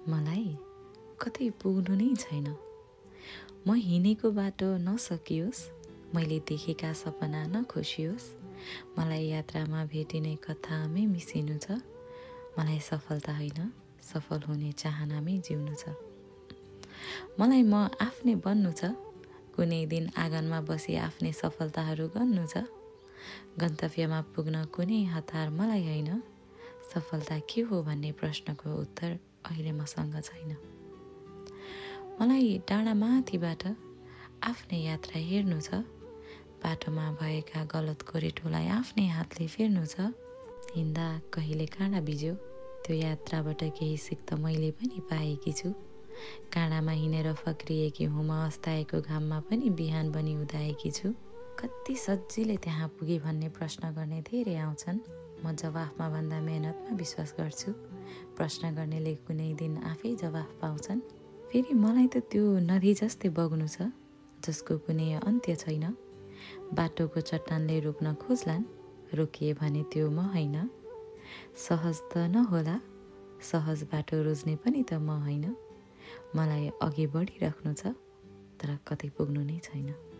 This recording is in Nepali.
मलाई कतै पुग्नु नै छैन। म हिँडेको बाटो नसकियोस्, मैले देखेका सपना नखोसियोस्। मलाई यात्रामा भेटिने कथामै मिसिनु छ। मलाई सफलता होइन, सफल हुने चाहनामै जिउनु छ। मलाई म आफ्नै बन्नु छ। कुनै दिन आँगनमा बसी आफ्नै सफलताहरू गन्नु छ। गन्तव्यमा पुग्न कुनै हतार मलाई होइन। सफलता के हो भन्ने प्रश्नको उत्तर अहिले मसँग छैन। मलाई डाँडा माथिबाट आफ्नै यात्रा हेर्नु छ। बाटोमा भएका गलत गोरेटोलाई आफ्नै हातले फेर्नु छ। हिँड्दा कहिले काँडा बिज्यो, त्यो यात्राबाट केही सिक त मैले पनि पाएकी छु। काँडामा हिँडेर फक्रिएकी हुँ म, अस्ताएको घाममा पनि बिहान बनी उदाएकी छु। कति सजिलै त्यहाँ पुगे भन्ने प्रश्न गर्ने धेरै आउँछन्। म जवाफमा भन्दा मेहनतमा विश्वास गर्छु। प्रश्न गर्नेले कुनै दिन आफै जवाफ पाउँछन्। फेरि मलाई त त्यो नदी जस्तै बग्नु छ, जसको कुनै अन्त्य छैन। बाटोको चट्टानले रोक्न खोज्लान्, रोकिए भने त्यो म होइन। सहज त नहोला, सहज बाटो रोज्ने पनि त म होइन। मलाई अघि बढिराख्नु छ, तर कतै पुग्नु नै छैन।